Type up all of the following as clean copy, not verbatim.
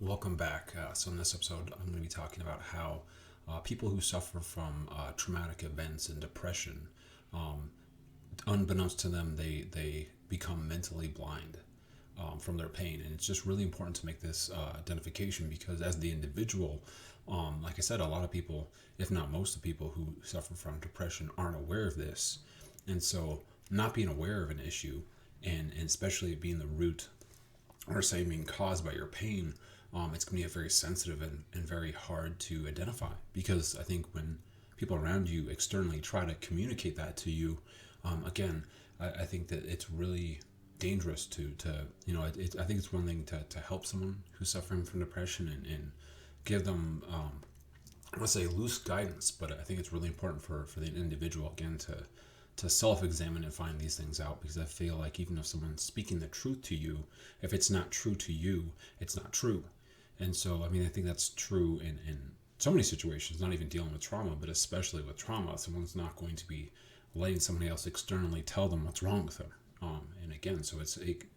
Welcome back. So in this episode, I'm going to be talking about how people who suffer from traumatic events and depression, um, unbeknownst to them, they become mentally blind from their pain. And it's just really important to make this identification because as the individual, like I said, a lot of people, if not most of the people who suffer from depression aren't aware of this. And so not being aware of an issue and especially it being the root or say being caused by your pain, it's going to be very sensitive and very hard to identify because I think when people around you externally try to communicate that to you, again, I think that it's really dangerous I think it's one thing to help someone who's suffering from depression and give them, I want to say loose guidance, but I think it's really important for the individual, again, to self-examine and find these things out because I feel like even if someone's speaking the truth to you, if it's not true to you, it's not true. And so, I mean, I think that's true in so many situations, not even dealing with trauma, but especially with trauma. Someone's not going to be letting somebody else externally tell them what's wrong with them. And again, so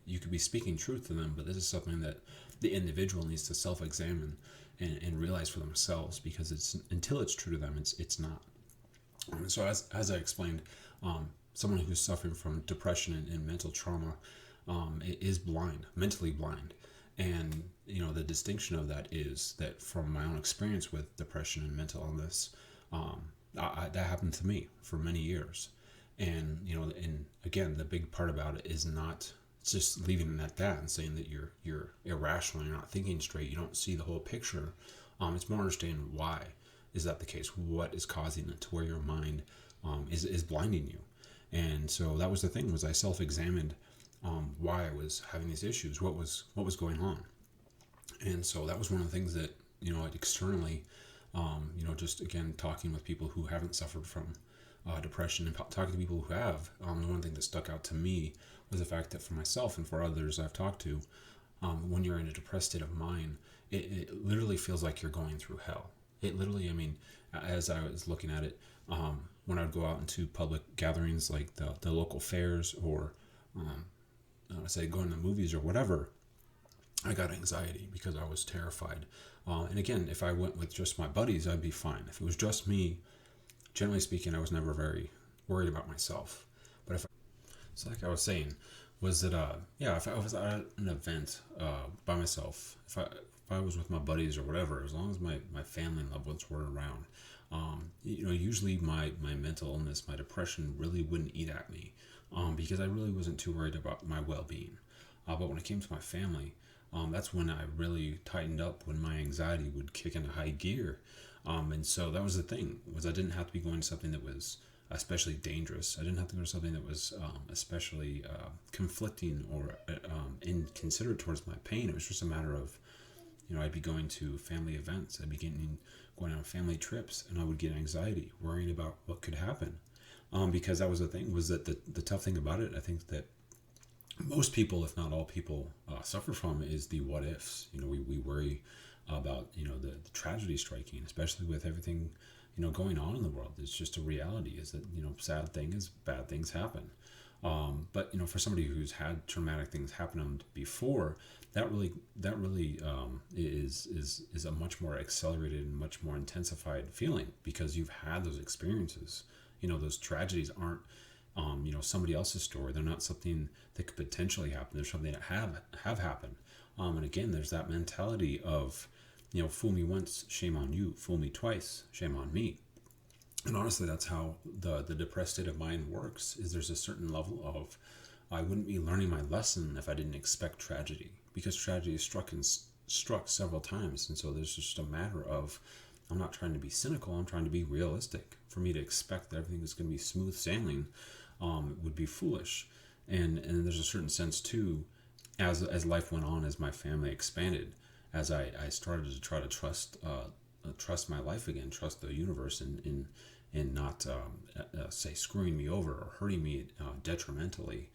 you could be speaking truth to them, but this is something that the individual needs to self-examine and realize for themselves because it's until it's true to them, it's not. So as I explained, someone who's suffering from depression and mental trauma is blind, mentally blind. And, the distinction of that is that from my own experience with depression and mental illness, that happened to me for many years. And, and again, the big part about it is not just leaving it at that and saying that you're irrational, you're not thinking straight, you don't see the whole picture. It's more understanding why is that the case, what is causing it to where your mind is blinding you. And so that was the thing, was I self-examined why I was having these issues, what was going on. And so that was one of the things that, externally, just again, talking with people who haven't suffered from depression and talking to people who have, the one thing that stuck out to me was the fact that for myself and for others I've talked to, when you're in a depressed state of mind, it literally feels like you're going through hell. It literally, I mean, as I was looking at it, when I'd go out into public gatherings like the local fairs or say going to the movies or whatever, I got anxiety because I was terrified. And again, if I went with just my buddies, I'd be fine. If it was just me, generally speaking, I was never very worried about myself. But so like I was saying, was that if I was at an event by myself, if I was with my buddies or whatever, as long as my family and loved ones were around, usually my mental illness, my depression really wouldn't eat at me because I really wasn't too worried about my well-being. But when it came to my family, that's when I really tightened up, when my anxiety would kick into high gear. And so that was the thing, was I didn't have to be going to something that was especially dangerous. I didn't have to go to something that was especially conflicting or inconsiderate towards my pain. It was just a matter of, I'd be going to family events. I'd be going on family trips, and I would get anxiety, worrying about what could happen. Because that was the thing, was that the tough thing about it, I think that most people, if not all people, suffer from is the what ifs. We worry about, the tragedy striking, especially with everything, going on in the world. It's just a reality is that, sad things, bad things happen. But, for somebody who's had traumatic things happen to them before, that really is a much more accelerated and much more intensified feeling because you've had those experiences. Those tragedies aren't, somebody else's story. They're not something that could potentially happen. They're something that have happened. And again, there's that mentality of, fool me once, shame on you. Fool me twice, shame on me. And honestly, that's how the depressed state of mind works, is there's a certain level of, I wouldn't be learning my lesson if I didn't expect tragedy, because tragedy is struck several times. And so there's just a matter of, I'm not trying to be cynical, I'm trying to be realistic. For me to expect that everything is going to be smooth sailing would be foolish. And there's a certain sense too, as life went on, as my family expanded, as I started to try to trust my life again, trust the universe and not say screwing me over or hurting me detrimentally.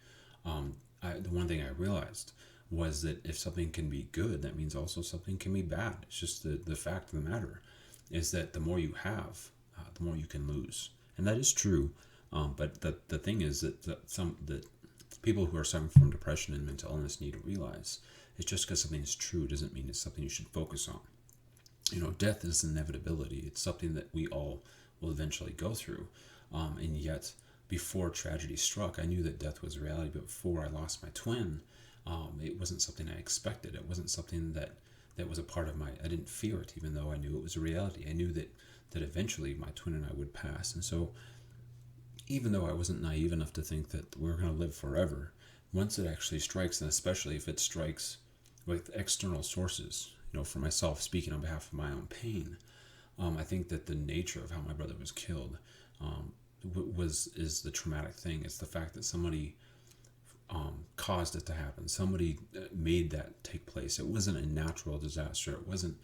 The one thing I realized was that if something can be good, that means also something can be bad. It's just the fact of the matter is that the more you have, the more you can lose. And that is true. But the thing is that people who are suffering from depression and mental illness need to realize it's just because something is true doesn't mean it's something you should focus on. Death is an inevitability. It's something that we all will eventually go through. And yet, before tragedy struck, I knew that death was a reality. But before I lost my twin, it wasn't something I expected. It wasn't something that was a part of I didn't fear it, even though I knew it was a reality. I knew that eventually my twin and I would pass. And so, even though I wasn't naive enough to think that we were going to live forever, once it actually strikes, and especially if it strikes with external sources, for myself, speaking on behalf of my own pain, I think that the nature of how my brother was killed is the traumatic thing. It's the fact that somebody caused it to happen. Somebody made that take place. It wasn't a natural disaster. It wasn't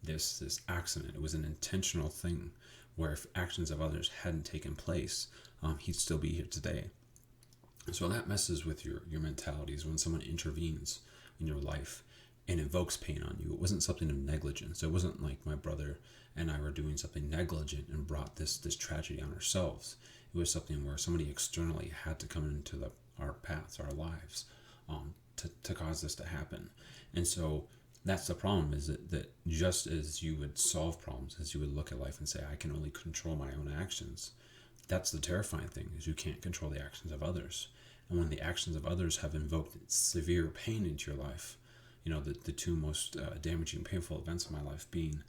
this accident. It was an intentional thing where if actions of others hadn't taken place, he'd still be here today. So that messes with your mentalities when someone intervenes in your life and invokes pain on you. It wasn't something of negligence. It wasn't like my brother and I were doing something negligent and brought this tragedy on ourselves. It was something where somebody externally had to come into our paths, our lives, to cause this to happen. And so that's the problem, is that just as you would solve problems, as you would look at life and say, I can only control my own actions, that's the terrifying thing, is you can't control the actions of others. And when the actions of others have invoked severe pain into your life, the two most damaging, painful events of my life being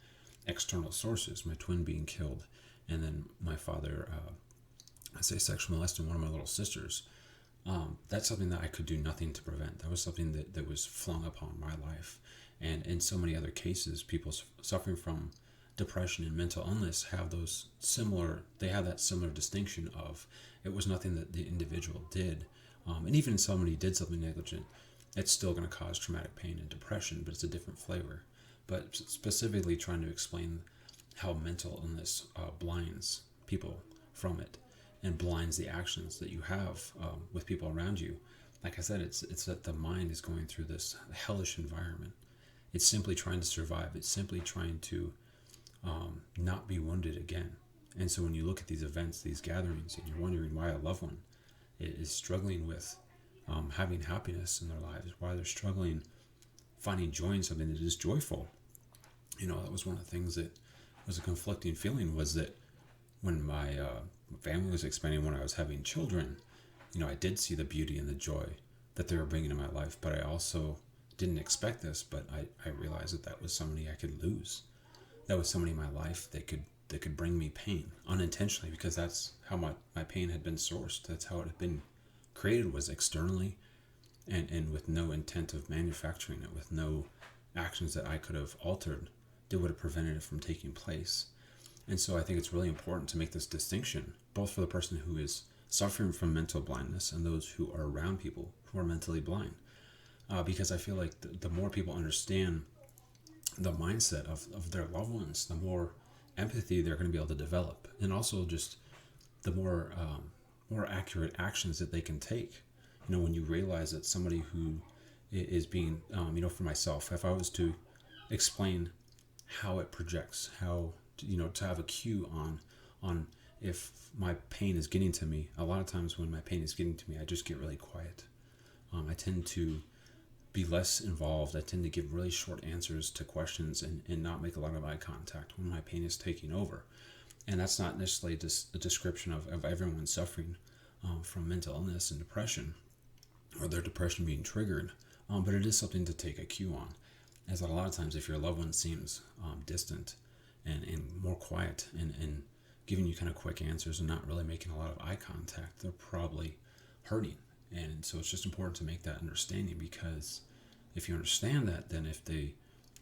external sources, my twin being killed, and then my father, sexually molesting one of my little sisters. That's something that I could do nothing to prevent. That was something that was flung upon my life. And in so many other cases, people suffering from depression and mental illness have that similar distinction of it was nothing that the individual did. And even if somebody did something negligent, it's still going to cause traumatic pain and depression, but it's a different flavor. But specifically trying to explain how mental illness blinds people from it and blinds the actions that you have with people around you. Like I said, it's that the mind is going through this hellish environment. It's simply trying to survive. It's simply trying to not be wounded again. And so when you look at these events, these gatherings, and you're wondering why a loved one is struggling with having happiness in their lives, why they're struggling finding joy in something that is joyful. That was one of the things that was a conflicting feeling, was that when my family was expanding, when I was having children, I did see the beauty and the joy that they were bringing in my life, but I also didn't expect this, but I realized that was somebody I could lose. That was somebody in my life that could bring me pain unintentionally, because that's how my pain had been sourced. That's how it had been created, was externally and with no intent of manufacturing it, with no actions that I could have altered that would have prevented it from taking place. And so I think it's really important to make this distinction, both for the person who is suffering from mental blindness and those who are around people who are mentally blind. Because I feel like the more people understand the mindset of their loved ones, the more empathy they're going to be able to develop, and also just the more accurate actions that they can take. When you realize that somebody who is being, for myself, if I was to explain how it projects, how to have a cue on if my pain is getting to me. A lot of times when my pain is getting to me, I just get really quiet. I tend to be less involved. I tend to give really short answers to questions and not make a lot of eye contact when my pain is taking over. And that's not necessarily just a description of everyone suffering from mental illness and depression, or their depression being triggered, but it is something to take a cue on. As a lot of times, if your loved one seems distant and more quiet and giving you kind of quick answers and not really making a lot of eye contact, they're probably hurting. And so it's just important to make that understanding, because if you understand that, then if they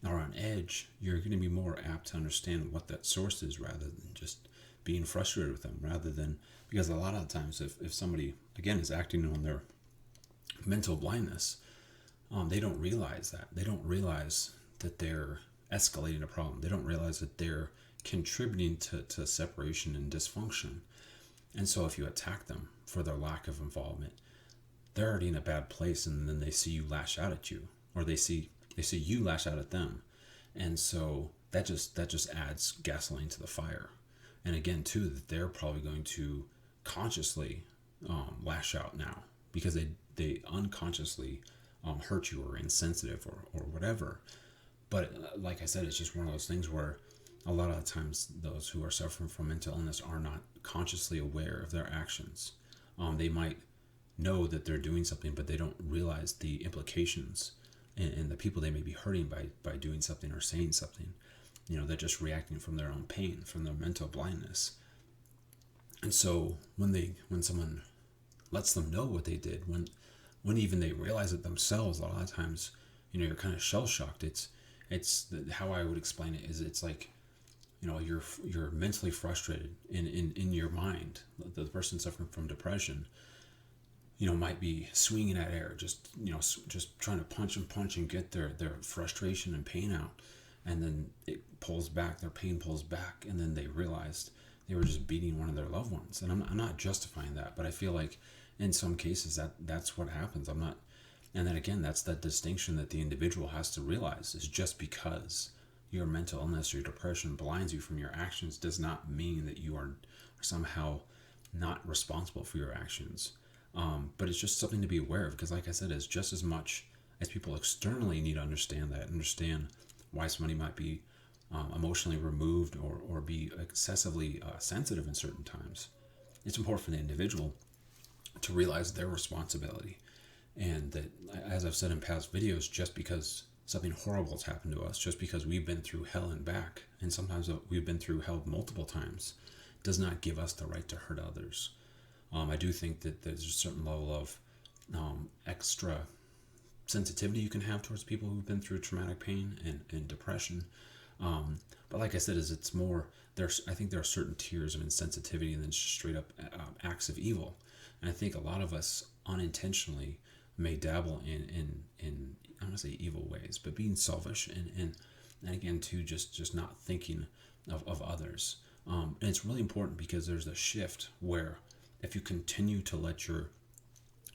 are on edge, you're going to be more apt to understand what that source is, rather than just being frustrated with them, because a lot of times if somebody, again, is acting on their mental blindness, they don't realize that. They don't realize that they're escalating a problem. They don't realize that they're contributing to separation and dysfunction. And so if you attack them for their lack of involvement, they're already in a bad place, and then they see you lash out at you, or they see you lash out at them. And so that just adds gasoline to the fire. And again, too, that they're probably going to consciously lash out now, because they unconsciously hurt you or insensitive or whatever. But like I said, it's just one of those things where a lot of the times those who are suffering from mental illness are not consciously aware of their actions. They might know that they're doing something, but they don't realize the implications and the people they may be hurting by doing something or saying something. They're just reacting from their own pain, from their mental blindness. And so when someone lets them know what they did, when even they realize it themselves, a lot of times, you're kind of shell shocked. How I would explain it is it's like, you're mentally frustrated in your mind. The person suffering from depression, might be swinging at air, just trying to punch and get their frustration and pain out. And then it pulls back, their pain pulls back, and then they realized they were just beating one of their loved ones. And I'm not justifying that, but I feel like in some cases that's what happens. And then again, that's that distinction that the individual has to realize is just because your mental illness or your depression blinds you from your actions does not mean that you are somehow not responsible for your actions. But it's just something to be aware of, because like I said, it's just as much as people externally need to understand why somebody might be emotionally removed or be excessively sensitive in certain times. It's important for the individual to realize their responsibility, and that, as I've said in past videos, just because something horrible has happened to us, just because we've been through hell and back, and sometimes we've been through hell multiple times, does not give us the right to hurt others. I do think that there's a certain level of extra sensitivity you can have towards people who've been through traumatic pain and depression. But like I said, it's more, I think there are certain tiers of insensitivity and then just straight up acts of evil. And I think a lot of us unintentionally may dabble in I don't want to say evil ways, but being selfish and again too, just not thinking of others. And it's really important, because there's a shift where if you continue to let your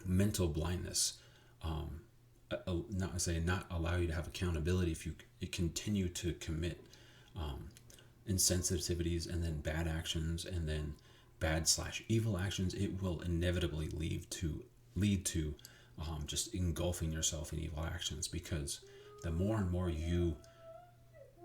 mental blindness not allow you to have accountability, if you continue to commit insensitivities and then bad actions and then bad/evil actions, it will inevitably lead to just engulfing yourself in evil actions, because the more and more you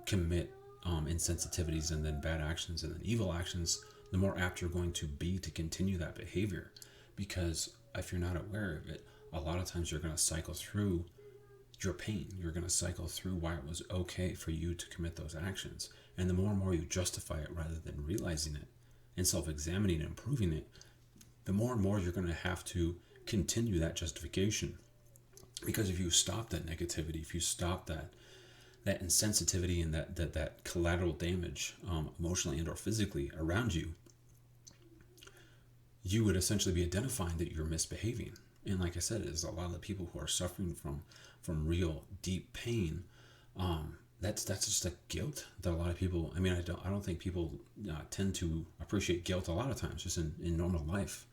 commit insensitivities and then bad actions and then evil actions, the more apt you're going to be to continue that behavior. Because if you're not aware of it, a lot of times you're going to cycle through your pain. You're going to cycle through why it was okay for you to commit those actions. And the more and more you justify it rather than realizing it and self-examining and improving it, the more and more you're going to have to continue that justification. Because if you stop that negativity, if you stop that insensitivity and that collateral damage, emotionally and or physically around you, you would essentially be identifying that you're misbehaving. And like I said, it's a lot of the people who are suffering from real deep pain. That's just a guilt that a lot of people. I mean, I don't think people tend to appreciate guilt a lot of times, just in normal life.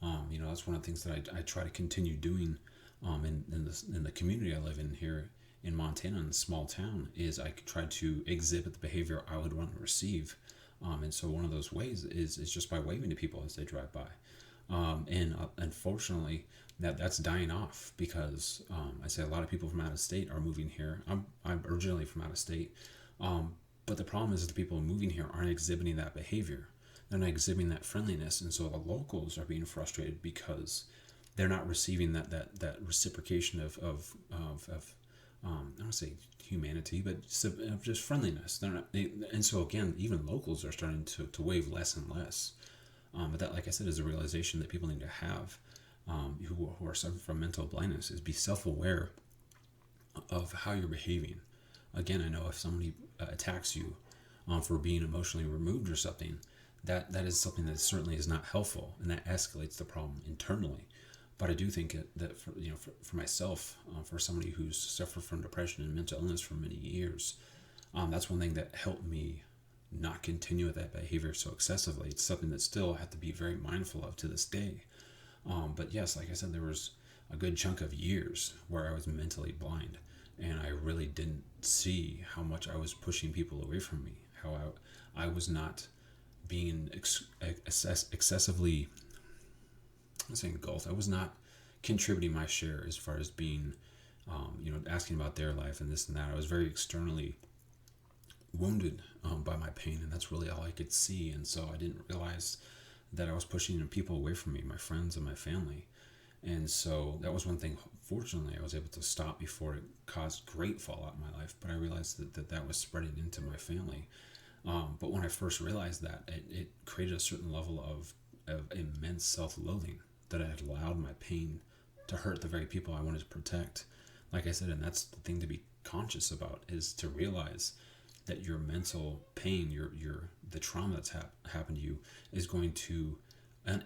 That's one of the things that I try to continue doing in the community I live in here in Montana, in a small town, is I try to exhibit the behavior I would want to receive. And so one of those ways is just by waving to people as they drive by. And unfortunately, that's dying off, because I say a lot of people from out of state are moving here. I'm originally from out of state. But the problem is that the people moving here aren't exhibiting that behavior. They're not exhibiting that friendliness. And so the locals are being frustrated because they're not receiving that reciprocation of I don't want to say humanity, but just friendliness. They're not, and so again, even locals are starting to wave less and less. But that, like I said, is a realization that people need to have, who are suffering from mental blindness, is be self-aware of how you're behaving. Again, I know if somebody attacks you for being emotionally removed or something, that is something that certainly is not helpful, and that escalates the problem internally. But I do think that for myself, for somebody who's suffered from depression and mental illness for many years, that's one thing that helped me not continue with that behavior so excessively. It's something that still I have to be very mindful of to this day. But yes, like I said, there was a good chunk of years where I was mentally blind, and I really didn't see how much I was pushing people away from me, how I was not being excessively, I'm not saying engulfed, I was not contributing my share as far as being, asking about their life and this and that. I was very externally wounded by my pain, and that's really all I could see. And so I didn't realize that I was pushing people away from me, my friends and my family. And so that was one thing, fortunately, I was able to stop before it caused great fallout in my life. But I realized that was spreading into my family. But when I first realized that, it created a certain level of immense self-loathing, that I had allowed my pain to hurt the very people I wanted to protect. Like I said, and that's the thing to be conscious about, is to realize that your mental pain, the trauma that's happened to you, is going to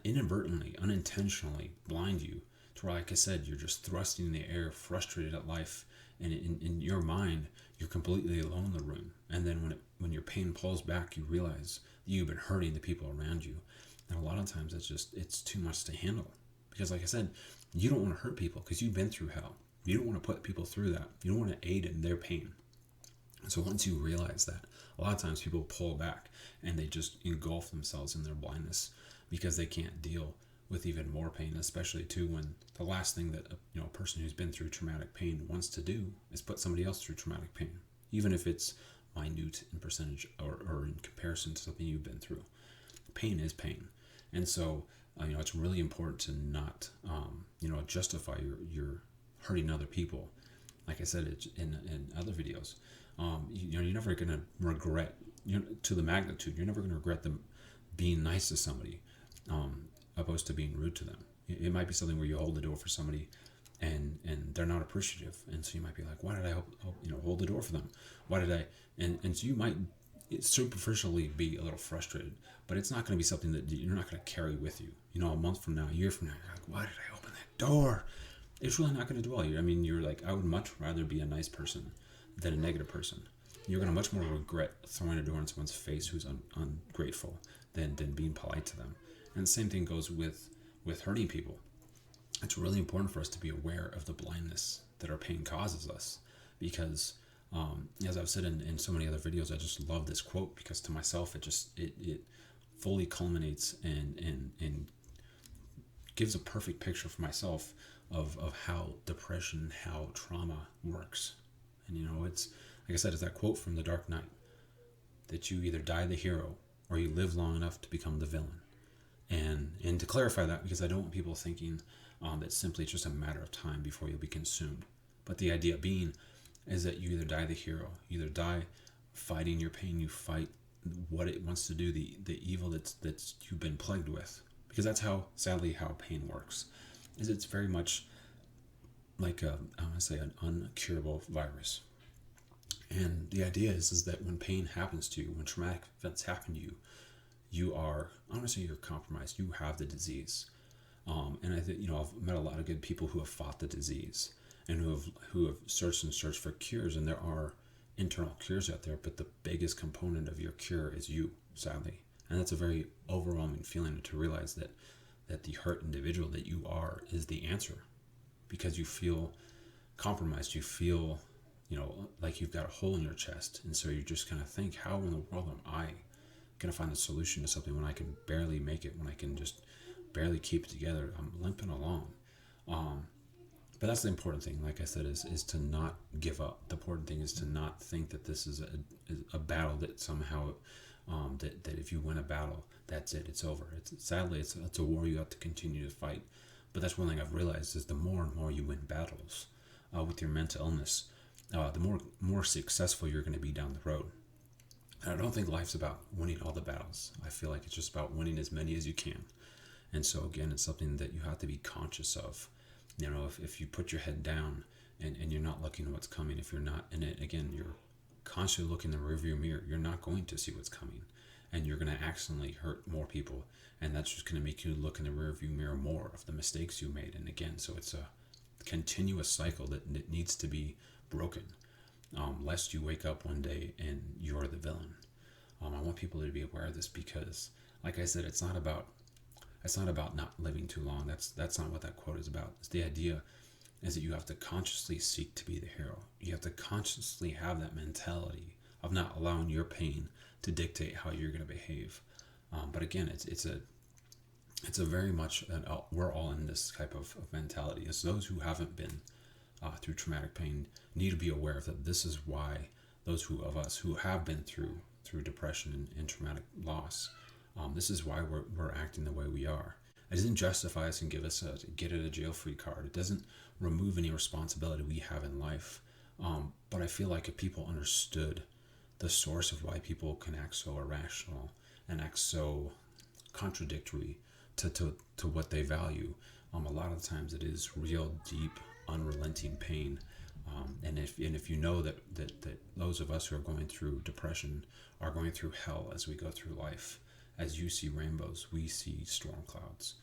inadvertently, unintentionally blind you to where, like I said, you're just thrusting in the air, frustrated at life, and in your mind, you're completely alone in the room. And then when your pain pulls back, you realize you've been hurting the people around you. And a lot of times it's too much to handle. Because like I said, you don't want to hurt people because you've been through hell. You don't want to put people through that. You don't want to aid in their pain. So once you realize that, a lot of times people pull back and they just engulf themselves in their blindness because they can't deal with even more pain, especially too when the last thing that a person who's been through traumatic pain wants to do is put somebody else through traumatic pain, even if it's minute in percentage or in comparison to something you've been through. Pain is pain. And so it's really important to not justify your hurting other people. Like I said in other videos, you're never going to regret, to the magnitude, you're never going to regret them being nice to somebody, opposed to being rude to them. It might be something where you hold the door for somebody and they're not appreciative. And so you might be like, why did I hold the door for them? Why did I? And so you might superficially be a little frustrated, but it's not going to be something that you're not going to carry with you. A month from now, a year from now, you're like, why did I open that door? It's really not going to dwell you. I mean, you're like, I would much rather be a nice person than a negative person. You're going to much more regret throwing a door in someone's face who's ungrateful than being polite to them. And the same thing goes with hurting people. It's really important for us to be aware of the blindness that our pain causes us, because as I've said in so many other videos, I just love this quote because to myself it fully culminates and gives a perfect picture for myself of how depression, how trauma works. And it's like I said, it's that quote from The Dark Knight, that you either die the hero or you live long enough to become the villain. And to clarify that, because I don't want people thinking that simply it's just a matter of time before you'll be consumed. But the idea being is that you either die the hero, you either die fighting your pain, you fight what it wants to do, the evil that's you've been plagued with. Because that's sadly how pain works. Is it's very much like I want to say an uncurable virus. And the idea is that when pain happens to you, when traumatic events happen to you, you are, I want to say you're compromised. You have the disease. And I think, I've met a lot of good people who have fought the disease and who have searched for cures. And there are internal cures out there, but the biggest component of your cure is you, sadly. And that's a very overwhelming feeling to realize that the hurt individual that you are is the answer, because you feel compromised. You feel, like you've got a hole in your chest. And so you just kind of think, how in the world am I going to find a solution to something when I can barely make it, when I can just barely keep it together? I'm limping along. But that's the important thing, like I said, is to not give up. The important thing is to not think that this is a battle that somehow, that if you win a battle, that's it, it's over. Sadly, it's a war you have to continue to fight. But that's one thing I've realized is the more and more you win battles with your mental illness, the more successful you're going to be down the road. And I don't think life's about winning all the battles. I feel like it's just about winning as many as you can. And so again, it's something that you have to be conscious of. If you put your head down and you're not looking at what's coming, if you're not in it, again, you're constantly looking in the rearview mirror, you're not going to see what's coming. And you're going to accidentally hurt more people. And that's just going to make you look in the rearview mirror more of the mistakes you made. And again, so it's a continuous cycle that needs to be broken, lest you wake up one day and you're the villain. I want people to be aware of this because, like I said, it's not about not living too long. That's not what that quote is about. It's the idea is that you have to consciously seek to be the hero. You have to consciously have that mentality of not allowing your pain to dictate how you're going to behave. But again, it's it's a very much we're all in this type of mentality. It's those who haven't been through traumatic pain need to be aware of that. This is why those of us who have been through depression and traumatic loss, this is why we're acting the way we are. It doesn't justify us and give us a get out of jail free card. It doesn't remove any responsibility we have in life. But I feel like if people understood the source of why people can act so irrational and act so contradictory to what they value, a lot of the times it is real deep, unrelenting pain. And if you know that those of us who are going through depression are going through hell as we go through life, as you see rainbows, we see storm clouds.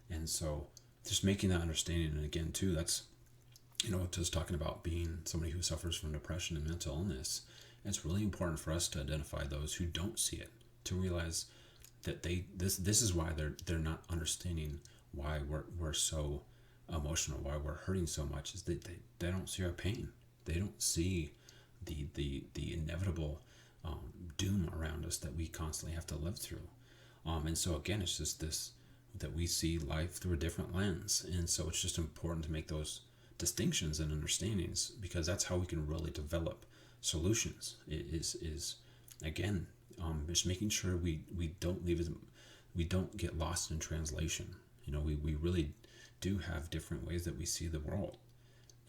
And so just making that understanding, and again too, that's, just talking about being somebody who suffers from depression and mental illness, it's really important for us to identify those who don't see it, to realize that this is why they're not understanding why we're so emotional, why we're hurting so much, is that they don't see our pain. They don't see the inevitable doom around us that we constantly have to live through. And so again, it's just this, that we see life through a different lens. And so it's just important to make those distinctions and understandings, because that's how we can really develop solutions. It is again, just making sure we don't we don't get lost in translation. We really do have different ways that we see the world.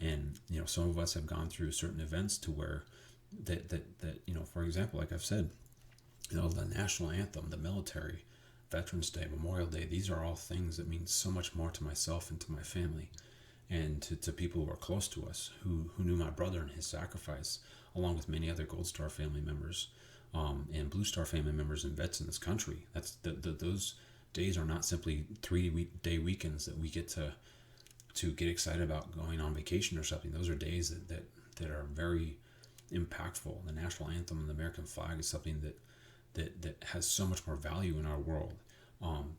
And, some of us have gone through certain events to where that for example, like I've said, the national anthem, the military, Veterans Day, Memorial Day, these are all things that mean so much more to myself and to my family, and to people who are close to us, who knew my brother and his sacrifice, along with many other Gold Star family members, and Blue Star family members and vets in this country. That's those days are not simply 3-day weekends that we get to get excited about going on vacation or something. Those are days that are very impactful. The national anthem and the American flag is something that has so much more value in our world.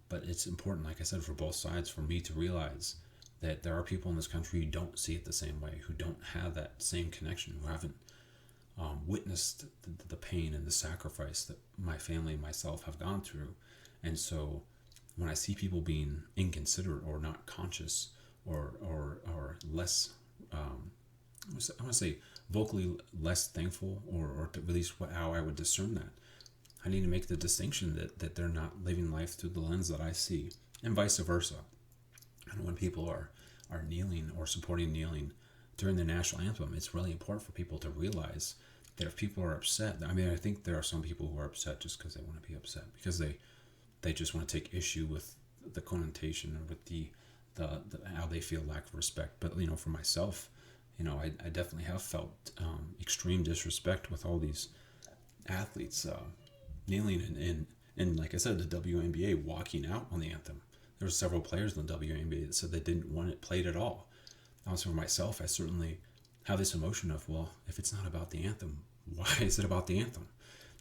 But it's important, like I said, for both sides, for me to realize that there are people in this country who don't see it the same way, who don't have that same connection, who haven't witnessed the pain and the sacrifice that my family and myself have gone through. And so when I see people being inconsiderate or not conscious or less, I want to say vocally less thankful, or at least how I would discern that, I need to make the distinction that they're not living life through the lens that I see, and vice versa. And when people are kneeling or supporting kneeling during the national anthem, it's really important for people to realize that if people are upset, I think there are some people who are upset just because they want to be upset, because they just want to take issue with the connotation or with the how they feel lack of respect. But for myself, I definitely have felt extreme disrespect with all these athletes kneeling and like I said, the WNBA walking out on the anthem. There were several players in the WNBA that said they didn't want it played at all. Also for myself, I certainly have this emotion of, well, if it's not about the anthem, why is it about the anthem?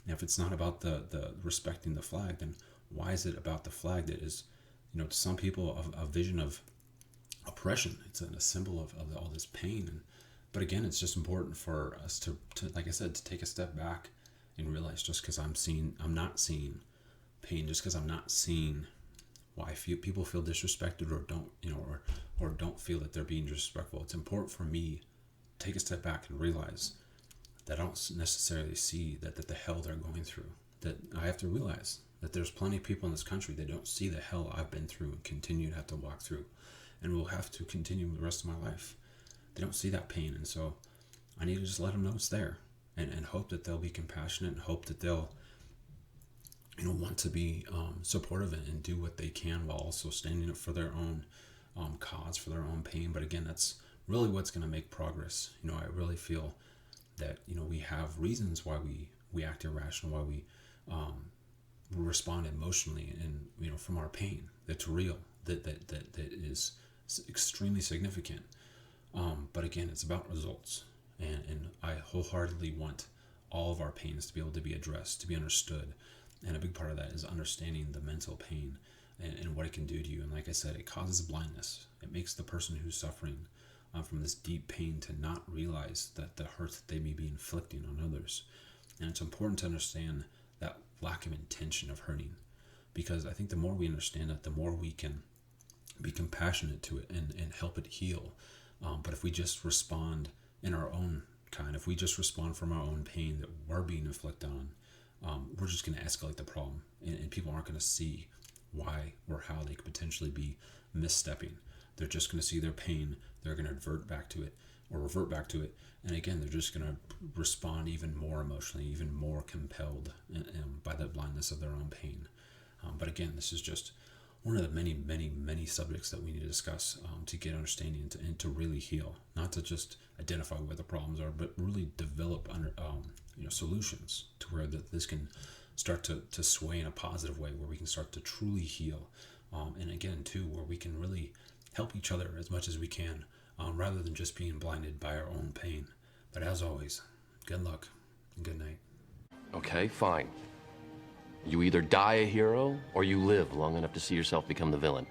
And if it's not about the respecting the flag, then why is it about the flag that is, to some people, a vision of oppression? It's a symbol of all this pain. But again, it's just important for us to, like I said, to take a step back and realize, just because I'm not seeing pain, just because I'm not seeing why people feel disrespected or don't, or don't feel that they're being disrespectful. It's important for me to take a step back and realize that I don't necessarily see that the hell they're going through. That I have to realize that there's plenty of people in this country that don't see the hell I've been through and continue to have to walk through, and will have to continue the rest of my life. They don't see that pain, and so I need to just let them know it's there, and hope that they'll be compassionate, and hope that they'll want to be supportive and do what they can, while also standing up for their own cause, for their own pain. But again, that's really what's going to make progress. I really feel that we have reasons why we act irrational, why we respond emotionally, and from our pain that's real, that is extremely significant. But again, it's about results, and I wholeheartedly want all of our pains to be able to be addressed, to be understood, and a big part of that is understanding the mental pain and what it can do to you. And like I said, it causes blindness. It makes the person who's suffering from this deep pain to not realize that the hurt that they may be inflicting on others. And it's important to understand that lack of intention of hurting, because I think the more we understand it, the more we can be compassionate to it and help it heal. But if we just respond in our own kind, if we just respond from our own pain that we're being inflicted on, we're just going to escalate the problem, and people aren't going to see why or how they could potentially be misstepping. They're just going to see their pain, they're going to revert back to it, and again, they're just going to respond even more emotionally, even more compelled by the blindness of their own pain. But again, this is just one of the many, many, many subjects that we need to discuss to get understanding and to really heal, not to just identify where the problems are, but really develop solutions to where this can start to sway in a positive way, where we can start to truly heal, and again too, where we can really help each other as much as we can, rather than just being blinded by our own pain. But as always, good luck and good night. Okay, fine. You either die a hero or you live long enough to see yourself become the villain.